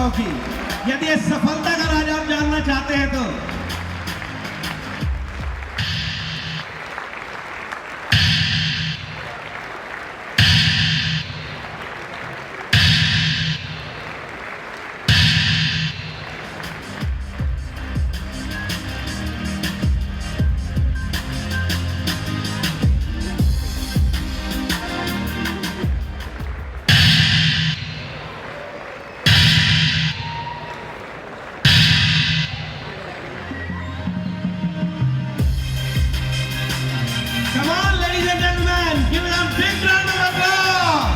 Trophy. यदि ये सफलता का राज आप जानना चाहते हैं तो come on, ladies and gentlemen, give it a big round of applause.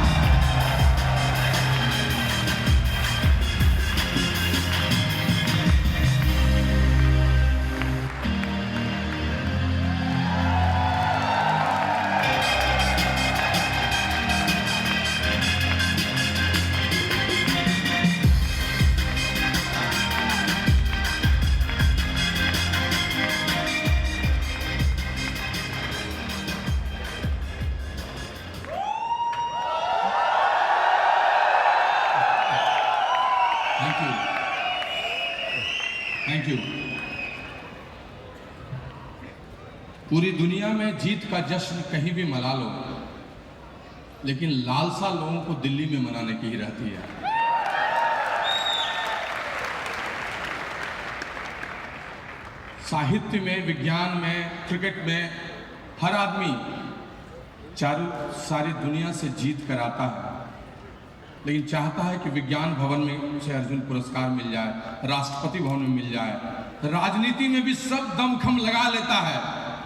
Thank you, thank you. पूरी दुनिया में जीत का जश्न कहीं भी मना लो, लेकिन लालसा लोगों को दिल्ली में मनाने की ही रहती है। साहित्य में, विज्ञान में, क्रिकेट में हर आदमी सारी दुनिया से जीत कर आता है, लेकिन चाहता है कि विज्ञान भवन में उसे अर्जुन पुरस्कार मिल जाए, राष्ट्रपति भवन में मिल जाए। राजनीति में भी सब दमखम लगा लेता है,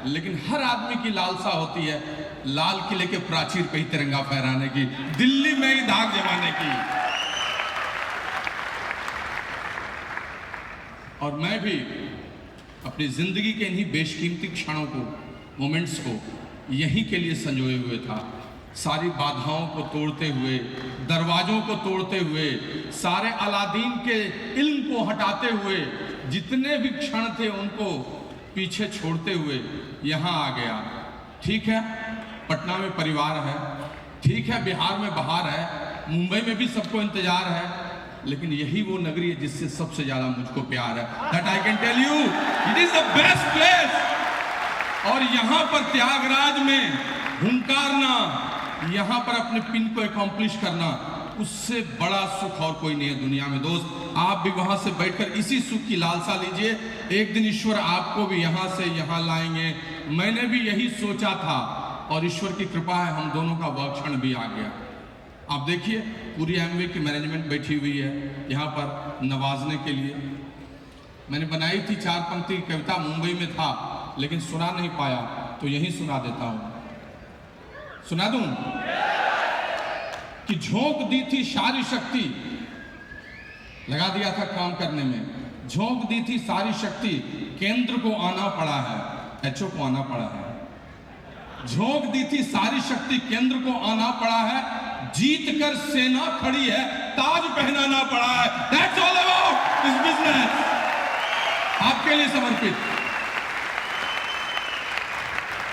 लेकिन हर आदमी की लालसा होती है लाल किले के प्राचीर पे ही तिरंगा फहराने की, दिल्ली में ही दाग जमाने की। और मैं भी अपनी जिंदगी के इन्हीं बेशकीमती क्षणों को, मोमेंट्स को यहीं के लिए संजोए हुए था। सारी बाधाओं को तोड़ते हुए, दरवाजों को तोड़ते हुए, सारे अलादीन के इल्म को हटाते हुए, जितने भी क्षण थे उनको पीछे छोड़ते हुए यहाँ आ गया। ठीक है, पटना में परिवार है, ठीक है, बिहार में बहार है, मुंबई में भी सबको इंतजार है, लेकिन यही वो नगरी है जिससे सबसे ज्यादा मुझको प्यार है। That I can tell you, it is the best place. और यहाँ पर त्यागराज में हुंकारना, यहाँ पर अपने पिन को अकॉम्प्लिश करना, उससे बड़ा सुख और कोई नहीं है दुनिया में। दोस्त, आप भी वहां से बैठकर इसी सुख की लालसा लीजिए। एक दिन ईश्वर आपको भी यहाँ से यहाँ लाएंगे। मैंने भी यही सोचा था और ईश्वर की कृपा है, हम दोनों का वह क्षण भी आ गया। आप देखिए, पूरी एमवे की मैनेजमेंट बैठी हुई है यहाँ पर नवाजने के लिए। मैंने बनाई थी 4 पंक्ति कविता, मुंबई में था, लेकिन सुना नहीं पाया, तो यही सुना देता हूँ। सुना दूं कि झोंक दी थी सारी शक्ति, लगा दिया था काम करने में, झोंक दी थी सारी शक्ति, केंद्र को आना पड़ा है, एचओ को आना पड़ा है। झोंक दी थी सारी शक्ति, केंद्र को आना पड़ा है, जीत कर सेना खड़ी है, ताज पहनाना पड़ा है। That's all about this business। आपके लिए समर्पित।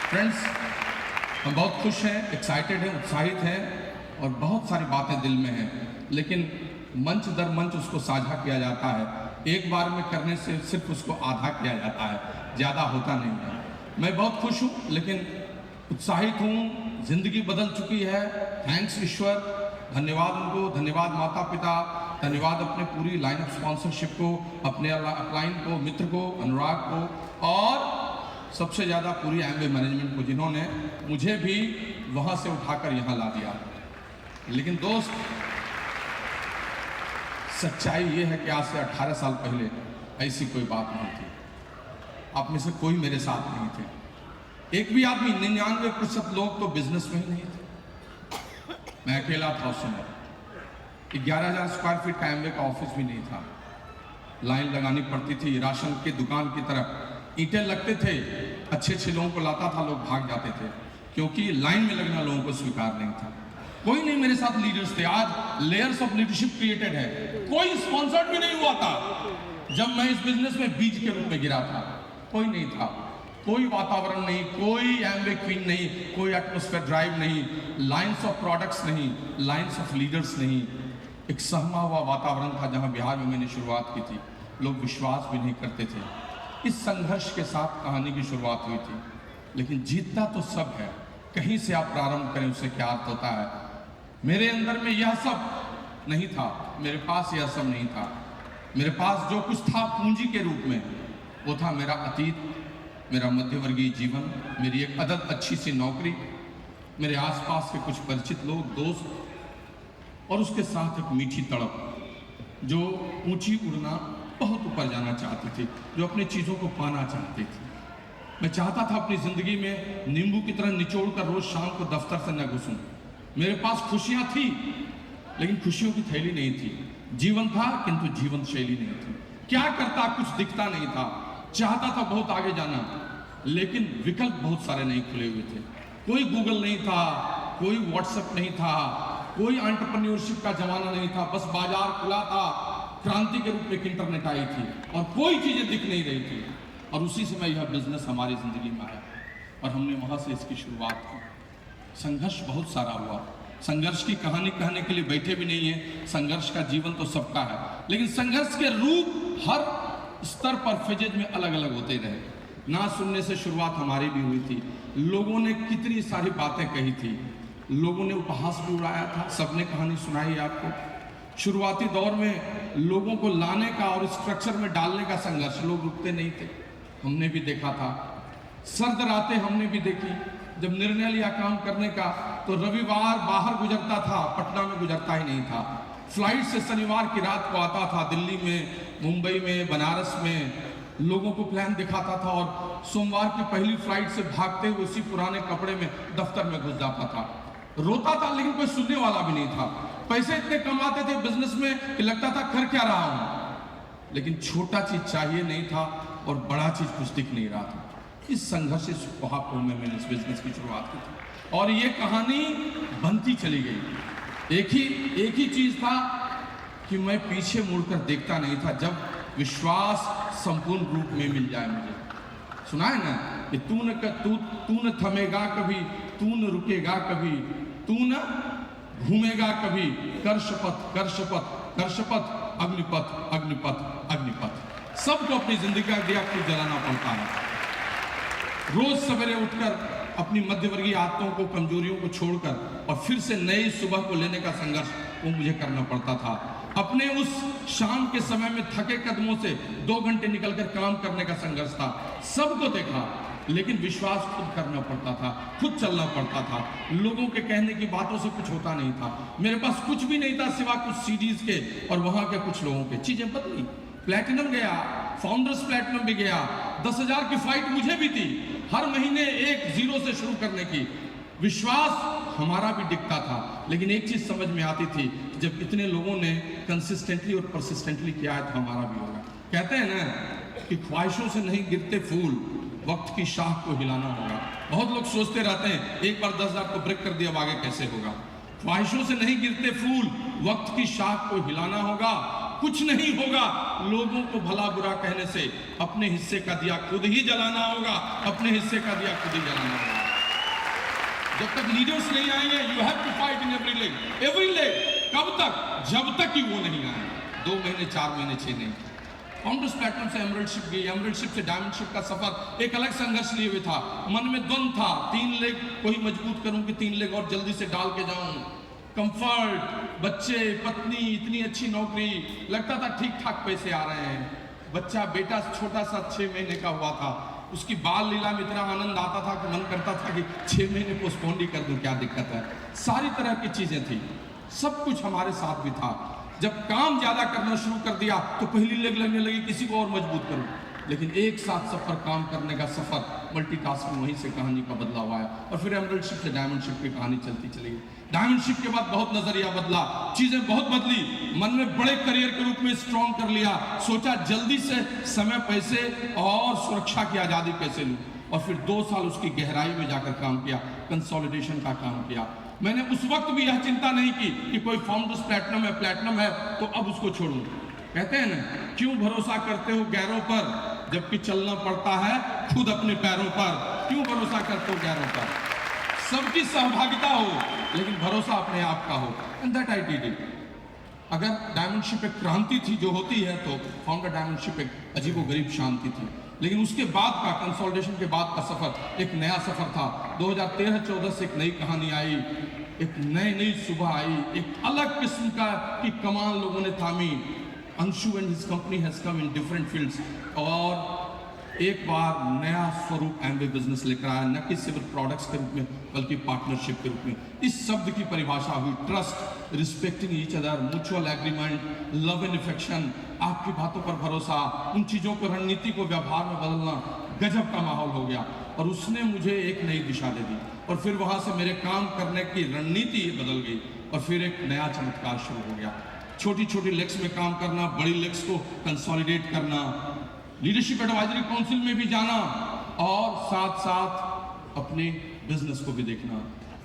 फ्रेंड्स, हम बहुत खुश हैं, एक्साइटेड हैं, उत्साहित हैं और बहुत सारी बातें दिल में हैं, लेकिन मंच दर मंच उसको साझा किया जाता है। एक बार में करने से सिर्फ उसको आधा किया जाता है, ज़्यादा होता नहीं है। मैं बहुत खुश हूँ, लेकिन उत्साहित हूँ, जिंदगी बदल चुकी है। थैंक्स ईश्वर, धन्यवाद उनको, धन्यवाद माता पिता, धन्यवाद अपने पूरी लाइन ऑफ स्पॉन्सरशिप को, अपने अपलाइन को, मित्र को, अनुराग को, और सबसे ज़्यादा पूरी एमवे मैनेजमेंट को, जिन्होंने मुझे भी वहाँ से उठाकर यहाँ ला दिया। लेकिन दोस्त, सच्चाई ये है कि आज से 18 साल पहले ऐसी कोई बात नहीं थी। आप में से कोई मेरे साथ नहीं थे। एक भी आदमी, 99% लोग तो बिजनेस में ही नहीं थे। मैं अकेला था उस समय। 11,000 स्क्वायर फीट का एमवे का ऑफिस भी नहीं था। लाइन लगानी पड़ती थी, राशन की दुकान की तरह ईंटें लगते थे, अच्छे लोगों को लाता था, लोग भाग जाते थे, क्योंकि लाइन में लगना लोगों को स्वीकार नहीं था। कोई नहीं मेरे साथ लीडर्स थे। आज लेयर्स ऑफ लीडरशिप क्रिएटेड है। कोई स्पॉन्सर्ड भी नहीं हुआ था जब मैं इस बिजनेस में बीज के रूप में गिरा था। कोई नहीं था, कोई वातावरण नहीं, कोई एमवे क्वीन नहीं, कोई एटमॉस्फेयर ड्राइव नहीं, लाइंस ऑफ प्रोडक्ट्स नहीं, लाइंस ऑफ लीडर्स नहीं। एक सहमा हुआ वातावरण था जहां बिहार में मैंने शुरुआत की थी। लोग विश्वास भी नहीं करते थे। इस संघर्ष के साथ कहानी की शुरुआत हुई थी। लेकिन जीतना तो सब है, कहीं से आप प्रारंभ करें उससे क्या अर्थ होता है। मेरे अंदर में यह सब नहीं था, मेरे पास यह सब नहीं था। मेरे पास जो कुछ था पूंजी के रूप में, वो था मेरा अतीत, मेरा मध्यवर्गीय जीवन, मेरी एक अदद अच्छी सी नौकरी, मेरे आसपास के कुछ परिचित लोग, दोस्त, और उसके साथ एक मीठी तड़प जो ऊंची उड़ना, बहुत ऊपर जाना चाहती थी, जो अपनी चीज़ों को पाना चाहती थी। मैं चाहता था अपनी ज़िंदगी में नींबू की तरह निचोड़ कर रोज़ शाम को दफ्तर से न घुसूं। मेरे पास खुशियाँ थी, लेकिन खुशियों की थैली नहीं थी। जीवन था, किंतु जीवन शैली नहीं थी। क्या करता कुछ दिखता नहीं था। चाहता था बहुत आगे जाना, लेकिन विकल्प बहुत सारे नहीं खुले हुए थे। कोई गूगल नहीं था, कोई व्हाट्सएप नहीं था, कोई एंटरप्रेन्योरशिप का जमाना नहीं था। बस बाजार खुला था, क्रांति के रूप में एक इंटरनेट आई थी, और कोई चीजें दिख नहीं रही थी। और उसी समय यह बिजनेस हमारी जिंदगी में आया और हमने वहां से इसकी शुरुआत की। संघर्ष बहुत सारा हुआ। संघर्ष की कहानी कहने के लिए बैठे भी नहीं है। संघर्ष का जीवन तो सबका है, लेकिन संघर्ष के रूप हर स्तर पर फेजेज में अलग अलग होते रहे। ना सुनने से शुरुआत हमारी भी हुई थी। लोगों ने कितनी सारी बातें कही थी, लोगों ने उपहास भी उड़ाया था, सबने कहानी सुनाई आपको। शुरुआती दौर में लोगों को लाने का और स्ट्रक्चर में डालने का संघर्ष, लोग रुकते नहीं थे, हमने भी देखा था। सर्द रातें हमने भी देखी। जब निर्णय लिया काम करने का, तो रविवार बाहर गुजरता था, पटना में गुजरता ही नहीं था। फ्लाइट से शनिवार की रात को आता था, दिल्ली में, मुंबई में, बनारस में लोगों को प्लान दिखाता था, और सोमवार की पहली फ्लाइट से भागते हुए उसी पुराने कपड़े में दफ्तर में घुस जाता था। रोता था, लेकिन कोई सुनने वाला भी नहीं था। पैसे इतने कमाते थे बिजनेस में कि लगता था कर क्या रहा हूं, लेकिन छोटा चीज चाहिए नहीं था और बड़ा चीज कुछ दिख नहीं रहा था। इस संघर्ष से मैंने इस बिजनेस की शुरुआत की थी, और ये कहानी बनती चली गई। एक ही चीज था कि मैं पीछे मुड़कर देखता नहीं था, जब विश्वास संपूर्ण रूप में मिल जाए मुझे। सुना है ना कि तू न थमेगा कभी, तू न रुकेगा कभी, तू न घूमेगा कभी, कर शपथ कर शपथ कर शपथ, अग्निपथ अग्निपथ अग्निपथ। सबको अपनी जिंदगी का दिया खुद जलाना पड़ता है। रोज सवेरे उठकर अपनी मध्यवर्गीय आदतों को, कमजोरियों को छोड़कर और फिर से नई सुबह को लेने का संघर्ष वो मुझे करना पड़ता था। अपने उस शाम के समय में थके कदमों से 2 घंटे निकलकर काम करने का संघर्ष था। सबको देखा, लेकिन विश्वास खुद करना पड़ता था, खुद चलना पड़ता था। लोगों के कहने की बातों से कुछ होता नहीं था। मेरे पास कुछ भी नहीं था सिवा कुछ सीडीज के और वहां के कुछ लोगों के। चीजें बदली, प्लैटिनम गया, फाउंडर्स प्लैटिनम भी गया, 10,000 की फाइट मुझे भी थी, हर महीने एक 0 से शुरू करने की। विश्वास हमारा भी दिखता था, लेकिन एक चीज समझ में आती थी, जब इतने लोगों ने कंसिस्टेंटली और परसिस्टेंटली किया है तो हमारा भी होगा। कहते हैं ना कि ख्वाहिशों से नहीं गिरते फूल, वक्त की शाख को हिलाना होगा। बहुत लोग सोचते रहते हैं एक बार 10,000 को ब्रेक कर दिया, अब आगे कैसे होगा। ख्वाहिशों से नहीं गिरते फूल, वक्त की शाख को हिलाना होगा। कुछ नहीं होगा लोगों को भला बुरा कहने से, अपने हिस्से का दिया खुद ही जलाना होगा, अपने हिस्से का दिया खुद ही जलाना होगा। जब तक लीडर्स नहीं आएंगे, you have to fight in every leg. कब तक? जब तक कि वो नहीं आए। 2 महीने, 4 महीने, 6 नहीं। फाउंडर्स प्लेटफॉर्म से एमरल्डशिप गई, एमरल्डशिप से डायमंडशिप का सफर एक अलग संघर्ष लिए हुए था। मन में द्वंद था, 3 लेग को ही मजबूत करूं कि 3 लेग और जल्दी से डाल के जाऊं। कंफर्ट, बच्चे, पत्नी, इतनी अच्छी नौकरी, लगता था ठीक ठाक पैसे आ रहे हैं। बच्चा, बेटा छोटा सा 6 महीने का हुआ था, उसकी बाल लीला में इतना आनंद आता था कि मन करता था कि 6 महीने पोस्टपोन ही कर दूं, क्या दिक्कत है। सारी तरह की चीजें थी, सब कुछ हमारे साथ भी था। जब काम ज्यादा करना शुरू कर दिया तो पहली लेग लगने लगी किसी को और मजबूत करूं, लेकिन एक साथ सफर, काम करने का सफर, मल्टीटास्किंग, वहीं से कहानी का बदलाव आया। और फिर एमरल्डशिप से डायमंडशिप की कहानी चलती चली गई। डायमंडशिप के बाद बहुत नजरिया बदला, चीजें बहुत बदली। मन में बड़े करियर के रूप में स्ट्रॉन्ग कर लिया, सोचा जल्दी से समय, पैसे और सुरक्षा की आजादी कैसे लूं। और फिर 2 साल उसकी गहराई में जाकर काम किया, कंसोलिडेशन का काम किया। मैंने उस वक्त भी यह चिंता नहीं की कि कोई फाउंडर्स प्लैटिनम है तो अब उसको छोड़ूं। कहते हैं ना, क्यों भरोसा करते हो गैरों पर जबकि चलना पड़ता है खुद अपने पैरों पर। क्यों भरोसा करते हो गैरों पर? सबकी सहभागिता हो, लेकिन भरोसा अपने आप का हो। And that I did it. अगर डायमंड शिप एक क्रांति थी जो होती है, तो फाउंडर डायमंड शिप एक अजीबोगरीब शांति थी। लेकिन उसके बाद का कंसोलिडेशन के बाद का सफर एक नया सफर था। 2013-14 से एक नई कहानी आई, एक नई सुबह आई, एक अलग किस्म की कमान लोगों ने थामी। Anshu and his company has come in different fields, और एक बार नया स्वरूप एमवे बिजनेस लेकर आया, न कि सिर्फ प्रोडक्ट्स के रूप में बल्कि पार्टनरशिप के रूप में। इस शब्द की परिभाषा हुई trust, respecting each other, mutual agreement, love and affection, आपकी बातों पर भरोसा, उन चीज़ों को, रणनीति को व्यवहार में बदलना। गजब का माहौल हो गया, और उसने मुझे एक नई दिशा दे दी, और फिर वहाँ से मेरे काम करने की रणनीति बदल गई, और फिर एक नया चमत्कार शुरू हो गया। छोटी छोटी लेग्स में काम करना, बड़ी लेग्स को कंसोलिडेट करना, लीडरशिप एडवाइजरी काउंसिल में भी जाना, और साथ साथ अपने बिजनेस को भी देखना।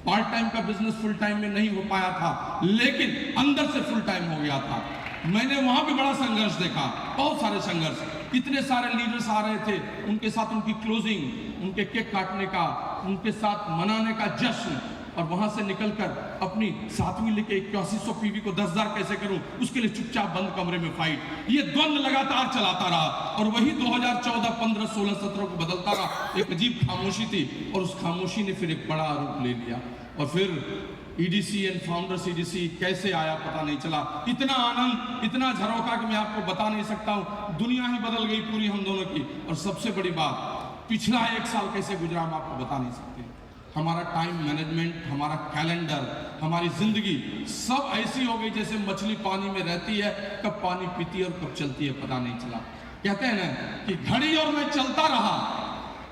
पार्ट टाइम का बिजनेस फुल टाइम में नहीं हो पाया था, लेकिन अंदर से फुल टाइम हो गया था। मैंने वहां भी बड़ा संघर्ष देखा, बहुत सारे संघर्ष। इतने सारे लीडर्स आ रहे थे, उनके साथ उनकी क्लोजिंग, उनके केक काटने का, उनके साथ मनाने का जश्न, और वहां से निकलकर अपनी 7वीं लेके 8100 पीवी को 10,000 कैसे करूं, उसके लिए चुपचाप बंद कमरे में फाइट। ये द्वंद्व लगातार चलाता रहा, और वही 2014, 15, 16, 17 को बदलता रहा। एक अजीब खामोशी थी, और उस खामोशी ने फिर एक बड़ा रूप ले लिया, और फिर ईडीसी एंड फाउंडर्स ईडीसी कैसे आया पता नहीं चला। इतना आनंद, इतना झरोखा कि मैं आपको बता नहीं सकता हूं। दुनिया ही बदल गई पूरी हम दोनों की। और सबसे बड़ी बात, पिछला 1 साल कैसे गुजरा हम आपको बता नहीं सकते। हमारा टाइम मैनेजमेंट, हमारा कैलेंडर, हमारी जिंदगी सब ऐसी हो गई जैसे मछली पानी में रहती है, कब पानी पीती है और कब चलती है पता नहीं चला। कहते हैं ना कि घड़ी और मैं चलता रहा,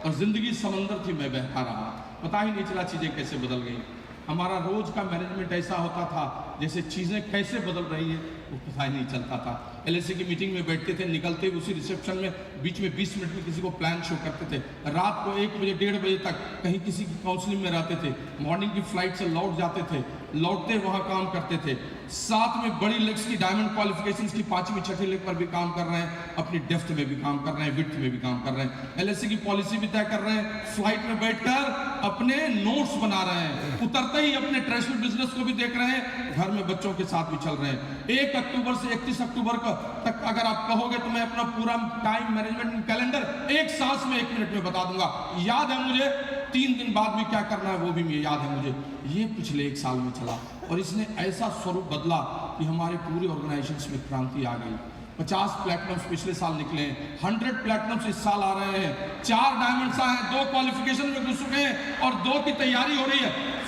और जिंदगी समंदर थी, मैं बहता रहा, पता ही नहीं चला चीजें कैसे बदल गई। हमारा रोज का मैनेजमेंट ऐसा होता था जैसे चीजें कैसे बदल रही है वो पता ही नहीं चलता था। एलआईसी की मीटिंग में बैठते थे, निकलते उसी रिसेप्शन में बीच में 20 मिनट में किसी को प्लान शो करते थे। रात को 1 बजे 1:30 बजे तक कहीं किसी की काउंसलिंग में रहते थे। मॉर्निंग की फ्लाइट से लौट जाते थे, लौटते वहाँ काम करते थे। साथ में बड़ी लेग्स की डायमंड क्वालिफिकेशंस की 5वीं 6वीं लेग पर भी काम कर रहे हैं, अपनी डेप्थ में भी काम कर रहे हैं, विड्थ में भी काम कर रहे हैं, एलआईसी की पॉलिसी भी तय कर रहे हैं, फ्लाइट में बैठकर अपने नोट्स बना रहे हैं, उतरते ही अपने ट्रेडिशनल बिजनेस को भी देख रहे हैं, घर में बच्चों के साथ भी चल रहे हैं। 1 अक्टूबर से 31 अक्टूबर तक अगर आप कहोगे तो मैं अपना पूरा टाइम मैनेजमेंट कैलेंडर एक सांस में 1 मिनट में बता दूंगा। याद है मुझे 3 दिन बाद में क्या करना है, वो भी मुझे याद है मुझे। ये पिछले 1 साल में चला, और इसने ऐसा स्वरूप बदला कि हमारे पूरे ऑर्गेनाइजेशन में क्रांति आ गई। 50 प्लैटिनम्स पिछले साल निकले हैं, 100 प्लैटिनम्स इस साल आ रहे हैं, 4 डायमंड्स आए हैं, 2 क्वालिफिकेशन में घुस चुके हैं, और 2 की तैयारी हो रही है।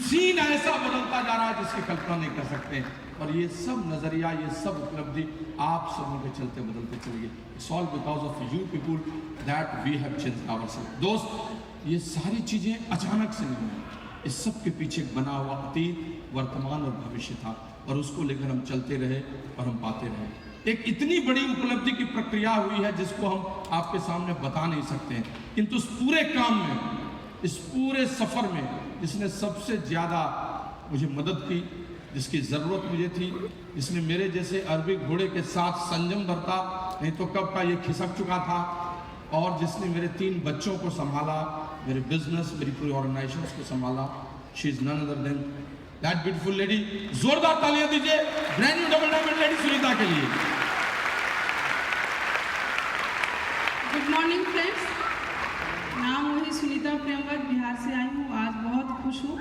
सीन ऐसा बदलता जा रहा है जिसकी कल्पना नहीं कर सकते। और ये सब नजरिया, ये सब उपलब्धि आप सबों के चलते बदलते चलेगी। It's all because of you people that we have changed ourselves. दोस्त, ये सारी चीजें अचानक से नहीं हुई, इस सब के पीछे बना हुआ अतीत, वर्तमान और भविष्य था, और उसको लेकर हम चलते रहे और हम पाते रहे। एक इतनी बड़ी उपलब्धि की प्रक्रिया हुई है जिसको हम आपके सामने बता नहीं सकते हैं, किंतु उस पूरे काम में, इस पूरे सफर में जिसने सबसे ज्यादा मुझे मदद की, जिसकी जरूरत मुझे थी, जिसने मेरे जैसे अरबी घोड़े के साथ संयम बरता, नहीं तो कब का ये खिसक चुका था, और जिसने मेरे 3 बच्चों को संभाला, मेरे बिजनेस, मेरी पूरी ऑर्गेनाइजेशन को संभाला। She is none other than that beautiful lady. जोरदार तालियां दीजिए brand new double diamond lady Sunita के लिए। गुड मॉर्निंग फ्रेंड्स, नाम वही सुनीता प्रेमवत, बिहार से आई हूँ। आज बहुत खुश हूँ।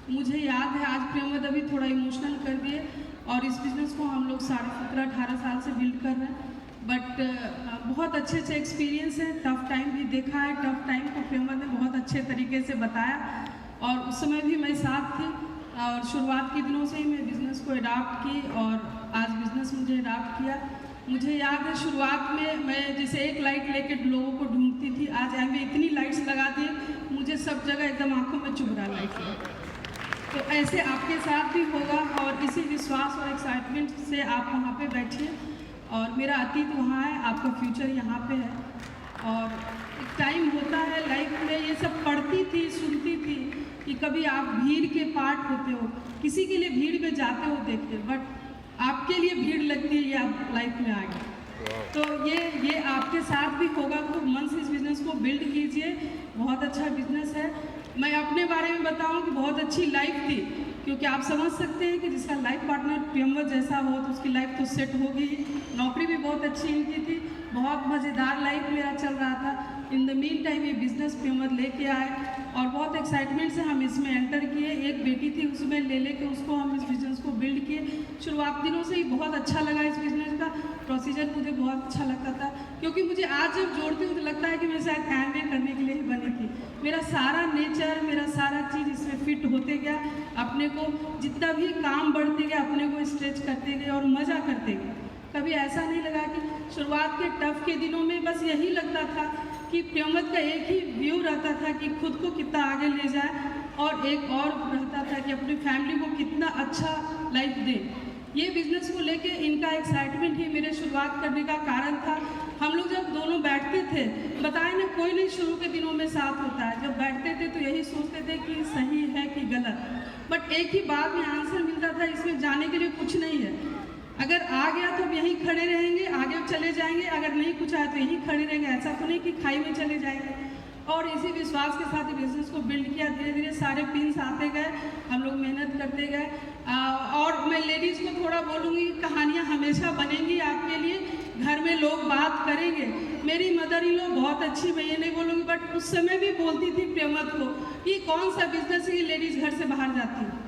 मुझे याद है आज प्रेमवत अभी थोड़ा इमोशनल कर दिए, और इस बिज़नेस को हम लोग 17.5-18 साल से बिल्ड कर रहे हैं। बट बहुत अच्छे एक्सपीरियंस है, टफ टाइम भी देखा है। टफ टाइम को प्रेमवत ने बहुत अच्छे तरीके से बताया, और उस समय भी मैं साथ थी, और शुरुआत के दिनों से ही मैं बिज़नेस को अडॉप्ट की, और आज बिज़नेस मुझे अडॉप्ट किया। मुझे याद है शुरुआत में मैं जैसे एक लाइट लेके लोगों को ढूंढती थी, आज एमवे इतनी लाइट्स लगा दी, मुझे सब जगह एकदम आंखों में चुभ रहा लाइट लगा। तो ऐसे आपके साथ भी होगा, और इसी विश्वास और एक्साइटमेंट से आप वहाँ पे बैठिए। और मेरा अतीत वहाँ है, आपका फ्यूचर यहाँ पे है। और एक टाइम होता है लाइफ में, ये सब पढ़ती थी, सुनती थी कि कभी आप भीड़ के पार्ट होते हो, किसी के लिए भीड़ में जाते हो देखते, बट आपके लिए भीड़ लगती है, ये आप लाइफ में आ गए। तो ये आपके साथ भी होगा। तो मन से इस बिज़नेस को बिल्ड कीजिए, बहुत अच्छा बिजनेस है। मैं अपने बारे में बताऊं कि बहुत अच्छी लाइफ थी, क्योंकि आप समझ सकते हैं कि जिसका लाइफ पार्टनर प्रियंवद जैसा हो तो उसकी लाइफ तो सेट होगी ही। नौकरी भी बहुत अच्छी इनकी थी, बहुत मज़ेदार लाइफ मेरा चल रहा था। इन द मीन टाइम ये बिज़नेस प्रियंवद लेके आए और बहुत एक्साइटमेंट से हम इसमें एंटर किए। एक बेटी थी, उसमें लेके उसको हम इस बिज़नेस को बिल्ड किए। शुरुआत दिनों से ही बहुत अच्छा लगा इस बिज़नेस का प्रोसीजर, मुझे बहुत अच्छा लगता था, क्योंकि मुझे आज जब जोड़ती हूँ तो लगता है कि मैं शायद एमवे करने के लिए ही बनी थी। मेरा सारा नेचर, मेरा सारा चीज़ इसमें फिट होते गया। अपने को जितना भी काम बढ़ते गया, अपने को स्ट्रेच करते गए और मज़ा करते गए। कभी ऐसा नहीं लगा कि शुरुआत के टफ के दिनों में बस यही लगता था कि प्रियंवद का एक ही व्यू रहता था कि खुद को कितना आगे ले जाए, और एक और रहता था कि अपनी फैमिली को कितना अच्छा लाइफ दे। ये बिज़नेस को लेके इनका एक्साइटमेंट ही मेरे शुरुआत करने का कारण था। हम लोग जब दोनों बैठते थे, बताए ना, कोई नहीं शुरू के दिनों में साथ होता है। जब बैठते थे तो यही सोचते थे कि सही है कि गलत, बट एक ही बात में आंसर मिलता था, इसमें जाने के लिए कुछ नहीं है। अगर आ गया तो हम यहीं खड़े रहेंगे, आगे चले जाएंगे, अगर नहीं कुछ आया तो यहीं खड़े रहेंगे। ऐसा तो नहीं कि खाई में चले जाएंगे। और इसी विश्वास के साथ बिजनेस को बिल्ड किया। धीरे धीरे सारे पिन्स आते गए, हम लोग मेहनत करते गए। और मैं लेडीज़ को थोड़ा बोलूँगी, कहानियाँ हमेशा बनेंगी आपके लिए, घर में लोग बात करेंगे। मेरी मदर इन लॉ बहुत अच्छी, मैं ये नहीं बोलूँगी, बट उस समय भी बोलती थी प्रियंवद को कि कौन सा बिजनेस है ये लेडीज़ घर से बाहर जाती है।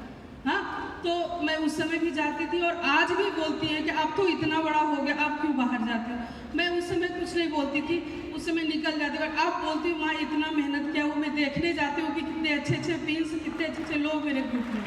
हाँ, तो मैं उस समय भी जाती थी और आज भी बोलती हैं कि अब तो इतना बड़ा हो गया, अब क्यों बाहर जाते हो। मैं उस समय कुछ नहीं बोलती थी, उस समय निकल जाती, बट अब बोलती हूँ माँ इतना मेहनत किया हूँ। मैं देखने जाती हूँ कि कितने अच्छे अच्छे पिन्स, कितने अच्छे अच्छे लोग मेरे ग्रुप में।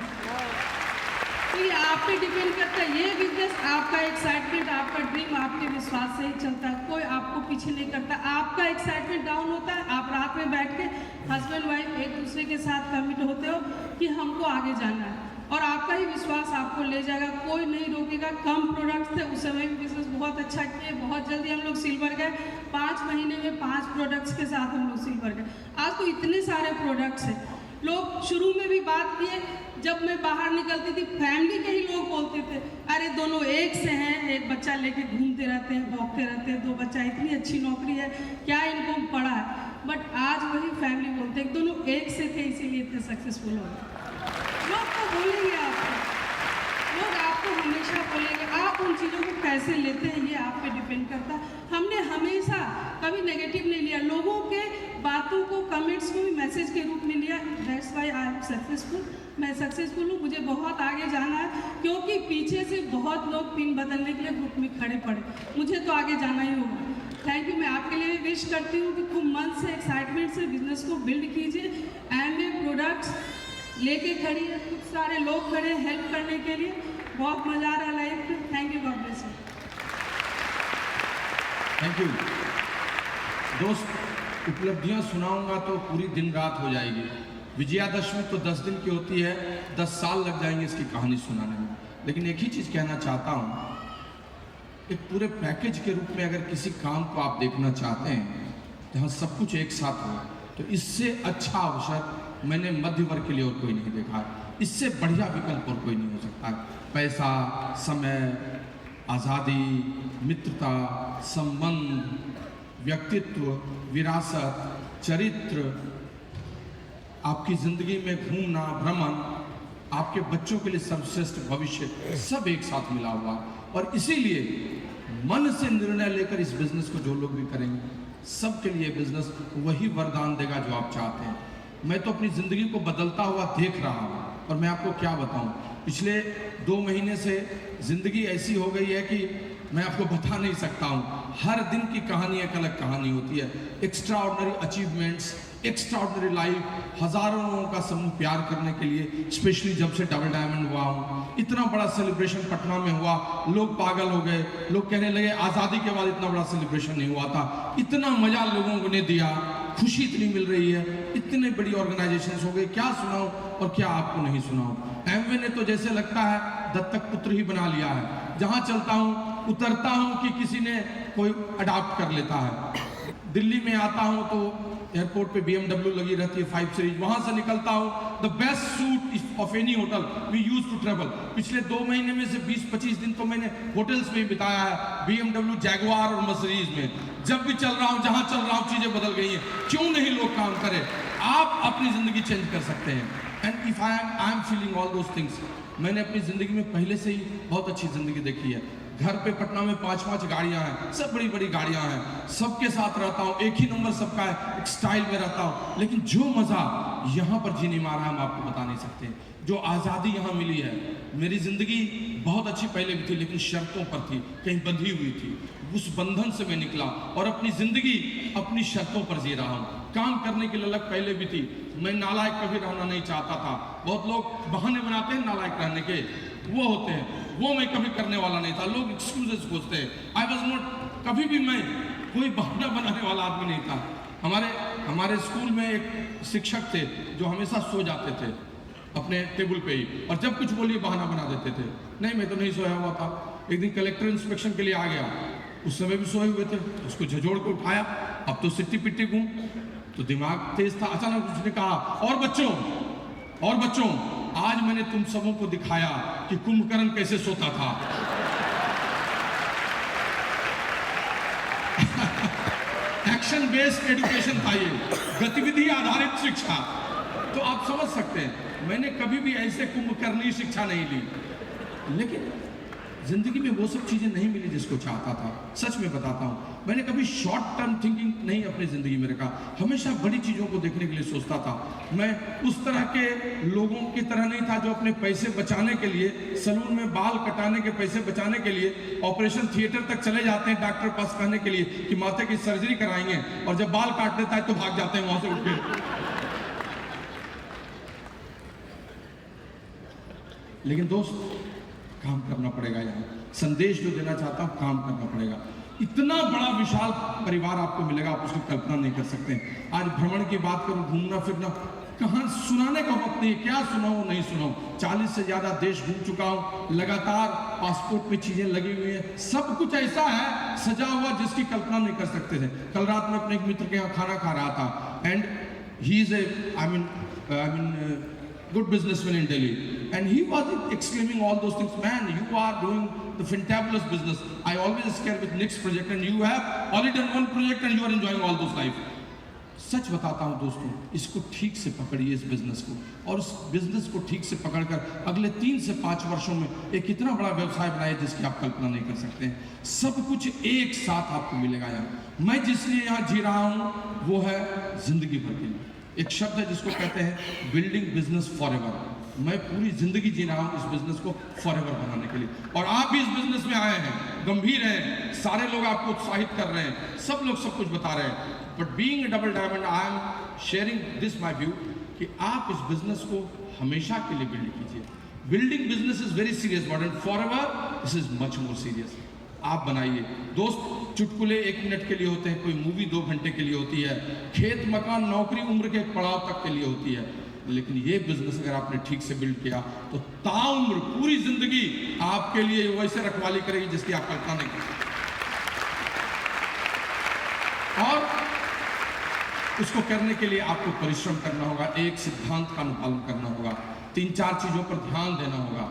तो ये आप पे डिपेंड करता है। ये बिजनेस आपका एक्साइटमेंट, आपका ड्रीम, आपके विश्वास से ही चलता है। कोई आपको पीछे नहीं करता। आपका एक्साइटमेंट डाउन होता है, आप रात में बैठ के हस्बैंड वाइफ एक दूसरे के साथ कमिट होते हो कि हमको आगे जाना है, और आपका ही विश्वास आपको ले जाएगा, कोई नहीं रोकेगा। कम प्रोडक्ट्स थे उस समय भी बिजनेस बहुत अच्छा किए। बहुत जल्दी हम लोग सिल्वर गए, 5 महीने में 5 प्रोडक्ट्स के साथ हम लोग सिल्वर गए। आज तो इतने सारे प्रोडक्ट्स हैं। लोग शुरू में भी बात किए, जब मैं बाहर निकलती थी फैमिली के ही लोग बोलते थे, अरे दोनों एक से हैं, एक बच्चा लेके घूमते रहते हैं, भौंकते रहते हैं, 2 बच्चा, इतनी अच्छी नौकरी है, क्या इनको पढ़ा है। बट आज वही फैमिली बोलते हैं दोनों एक से थे इसीलिए इतने सक्सेसफुल हो गए। लोग तो बोलेंगे आपको, लोग आपको हमेशा बोलेंगे। आप उन चीज़ों को कैसे लेते हैं ये आप पे डिपेंड करता है। हमने हमेशा कभी नेगेटिव नहीं लिया, लोगों के बातों को, कमेंट्स को भी मैसेज के रूप में लिया। That's why I am successful. मैं सक्सेसफुल हूँ, मुझे बहुत आगे जाना है, क्योंकि पीछे से बहुत लोग पिन बदलने के लिए ग्रुप में खड़े पड़े। मुझे तो आगे जाना ही होगा। Thank you. मैं आपके लिए भी विश करती हूँ कि खूब मन से, एक्साइटमेंट से बिजनेस को बिल्ड कीजिए। एमवे प्रोडक्ट्स लेके खड़ी है, खूब सारे लोग खड़े हेल्प करने के लिए। बहुत मज़ा आ रहा है लाइफ में। Thank you, God bless you. Thank you दोस्त। उपलब्धियां सुनाऊंगा तो पूरी दिन रात हो जाएगी। विजयादशमी तो 10 दिन की होती है, 10 साल लग जाएंगे इसकी कहानी सुनाने में। लेकिन एक ही चीज़ कहना चाहता हूँ, एक पूरे पैकेज के रूप में अगर किसी काम को आप देखना चाहते हैं जहाँ सब कुछ एक साथ हो, तो इससे अच्छा अवसर मैंने मध्य वर्ग के लिए और कोई नहीं देखा। इससे बढ़िया विकल्प और कोई नहीं हो सकता। पैसा, समय, आज़ादी, मित्रता, संबंध, व्यक्तित्व, विरासत, चरित्र, आपकी ज़िंदगी में घूमना, भ्रमण, आपके बच्चों के लिए सर्वश्रेष्ठ भविष्य, सब एक साथ मिला हुआ। और इसीलिए मन से निर्णय लेकर इस बिजनेस को जो लोग भी करेंगे, सबके लिए बिजनेस वही वरदान देगा जो आप चाहते हैं। मैं तो अपनी ज़िंदगी को बदलता हुआ देख रहा हूँ, और मैं आपको क्या बताऊँ, पिछले 2 महीने से ज़िंदगी ऐसी हो गई है कि मैं आपको बता नहीं सकता हूँ। हर दिन की कहानी एक अलग कहानी होती है। Extra ordinary achievements, extra ordinary life, हज़ारों लोगों का समूह प्यार करने के लिए, स्पेशली जब से डबल डायमंड हुआ हूँ। इतना बड़ा सेलिब्रेशन पटना में हुआ, लोग पागल हो गए। लोग कहने लगे आज़ादी के बाद इतना बड़ा सेलिब्रेशन नहीं हुआ था। इतना मज़ा लोगों ने दिया, खुशी इतनी मिल रही है, इतने बड़ी ऑर्गेनाइजेशंस हो गए, क्या सुनाऊं और क्या आपको नहीं सुनाऊं। एमवे ने तो जैसे लगता है दत्तक पुत्र ही बना लिया है। जहाँ चलता हूँ, उतरता हूँ कि किसी ने कोई अडॉप्ट कर लेता है। दिल्ली में आता हूँ तो एयरपोर्ट पे BMW लगी रहती है 5 सीरीज, वहाँ से निकलता हूँ, the best suite of any hotel we use to travel. पिछले 2 महीने में से 20-25 दिन तो मैंने होटल्स में ही बिताया है, BMW, जैगुआर और मर्सिडीज में। जब भी चल रहा हूँ, जहाँ चल रहा हूँ, चीज़ें बदल गई हैं। क्यों नहीं लोग काम करें। आप अपनी ज़िंदगी चेंज कर सकते हैं। And if I am feeling all those things, मैंने अपनी ज़िंदगी में पहले से ही बहुत अच्छी ज़िंदगी देखी है। घर पे पटना में 5-5 गाड़ियां हैं, सब बड़ी बड़ी गाड़ियां हैं, सबके साथ रहता हूँ, एक ही नंबर सबका है, एक स्टाइल में रहता हूँ। लेकिन जो मज़ा यहाँ पर जी नहीं मारा हम आपको बता नहीं सकते। जो आज़ादी यहाँ मिली है, मेरी ज़िंदगी बहुत अच्छी पहले भी थी लेकिन शर्तों पर थी, कहीं बंधी हुई थी। उस बंधन से मैं निकला और अपनी ज़िंदगी अपनी शर्तों पर जी रहा हूँ। काम करने की ललक पहले भी थी, मैं नालायक कभी रहना नहीं चाहता था। बहुत लोग बहाने बनाते हैं नालायक रहने के, वो होते हैं, वो मैं कभी करने वाला नहीं था। लोग एक्सक्यूजेस खोजते हैं, आई वॉज नॉट, कभी भी मैं कोई बहाना बनाने वाला आदमी नहीं था। हमारे स्कूल में एक शिक्षक थे जो हमेशा सो जाते थे अपने टेबल पे ही, और जब कुछ बोलिए बहाना बना देते थे। नहीं, मैं तो नहीं सोया हुआ था। एक दिन कलेक्टर इंस्पेक्शन के लिए आ गया, उस समय भी सोए हुए थे, उसको झजोड़ के उठाया, अब तो सिट्टी पिट्टी घूम, तो दिमाग तेज था। अचानक उसने कहा, और बच्चों आज मैंने तुम सबों को दिखाया कि कुंभकर्ण कैसे सोता था। एक्शन बेस्ड एजुकेशन था ये, गतिविधि आधारित शिक्षा। तो आप समझ सकते हैं मैंने कभी भी ऐसे कुंभकर्णी शिक्षा नहीं ली, लेकिन जिंदगी में वो सब चीजें नहीं मिली जिसको चाहता था। सच में बताता हूँ, मैंने कभी शॉर्ट टर्म थिंकिंग नहीं अपनी जिंदगी में रखा, हमेशा बड़ी चीजों को देखने के लिए सोचता था। मैं उस तरह के लोगों की तरह नहीं था जो अपने पैसे बचाने के लिए, सलून में बाल कटाने के पैसे बचाने के लिए ऑपरेशन थिएटर तक चले जाते हैं डॉक्टर पास कहने के लिए कि माथे की सर्जरी कराएंगे, और जब बाल काट देता है तो भाग जाते हैं वहां से उठ के। लेकिन दोस्त, काम करना पड़ेगा। यहाँ संदेश जो देना चाहता हूँ, काम करना पड़ेगा। इतना बड़ा विशाल परिवार आपको मिलेगा, आप उसकी कल्पना नहीं कर सकते। आज भ्रमण की बात करूं, घूमना फिरना, कहाँ सुनाने का वक्त नहीं, क्या सुनाऊं नहीं सुनाऊं। 40 से ज्यादा देश घूम चुका हूं, लगातार पासपोर्ट पे चीजें लगी हुई हैं, सब कुछ ऐसा है सजा हुआ जिसकी कल्पना नहीं कर सकते थे। कल रात में अपने एक मित्र के यहाँ खाना खा रहा था, and he is a good businessman in Delhi, and he was exclaiming all those things. Man, you are doing the fantabulous business. I always scare with next project, and you have already done one project and you are enjoying all those life. सच बताता हूँ दोस्तों, इसको ठीक से पकड़िए इस business को, और उस बिजनेस को ठीक से पकड़कर अगले 3 से 5 वर्षों में एक इतना बड़ा व्यवसाय बनाइए जिसकी आप कल्पना नहीं कर सकते हैं। सब कुछ एक साथ आपको मिलेगा यहाँ। मैं जिसलिए यहाँ जी रहा हूँ वो है जिंदगी भर के लिए। एक शब्द है जिसको कहते हैं बिल्डिंग बिजनेस फॉरएवर। मैं पूरी जिंदगी जी रहा हूँ इस बिजनेस को फॉरएवर बनाने के लिए, और आप भी इस बिजनेस में आए हैं, गंभीर हैं, सारे लोग आपको उत्साहित कर रहे हैं, सब लोग सब कुछ बता रहे हैं। But being A double diamond, I am sharing this my view कि आप इस बिजनेस को हमेशा के लिए बिल्ड कीजिए। Building business is very serious word, and forever this is much more serious. आप बनाइए दोस्त। चुटकुले 1 मिनट के लिए होते हैं, कोई मूवी 2 घंटे के लिए होती है, खेत मकान नौकरी उम्र के एक पड़ाव तक के लिए होती है, लेकिन ये बिजनेस अगर आपने ठीक से बिल्ड किया तो ताउम्र पूरी जिंदगी आपके लिए वैसे रखवाली करेगी जिसकी आप कल्पना नहीं कर सकते। और उसको करने के लिए आपको परिश्रम करना होगा, एक सिद्धांत का अनुपालन करना होगा, 3-4 चीजों पर ध्यान देना होगा।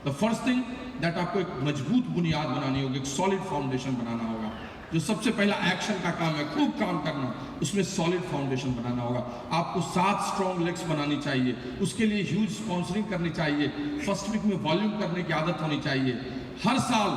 द फर्स्ट थिंग दैट, आपको एक मजबूत बुनियाद बनानी होगी, एक सॉलिड फाउंडेशन बनाना होगा। जो सबसे पहला एक्शन का काम है, खूब काम करना, उसमें सॉलिड फाउंडेशन बनाना होगा। आपको 7 स्ट्रॉन्ग लेग्स बनानी चाहिए, उसके लिए ह्यूज स्पॉन्सरिंग करनी चाहिए, फर्स्ट वीक में वॉल्यूम करने की आदत होनी चाहिए। हर साल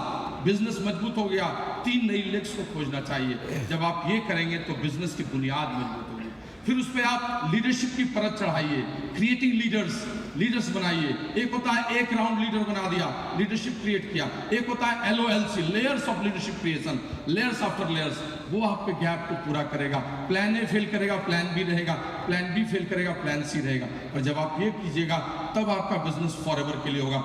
बिजनेस मजबूत हो गया, 3 नई लेग्स को खोजना चाहिए। जब आप ये करेंगे तो बिजनेस की बुनियाद मजबूत होगी। फिर उस पर आप लीडरशिप की परत चढ़ाइए, क्रिएटिंग लीडर्स बनाइए। एक होता है एक राउंड लीडर बना दिया, लीडरशिप क्रिएट किया। एक होता है LOLC, layers of leadership creation, layers after layers, वो आपके गैप को पूरा करेगा। प्लान A फेल करेगा, प्लान B रहेगा, प्लान B फेल करेगा, प्लान C रहेगा। और जब आप ये कीजिएगा तब आपका बिजनेस फॉरएवर के लिए होगा।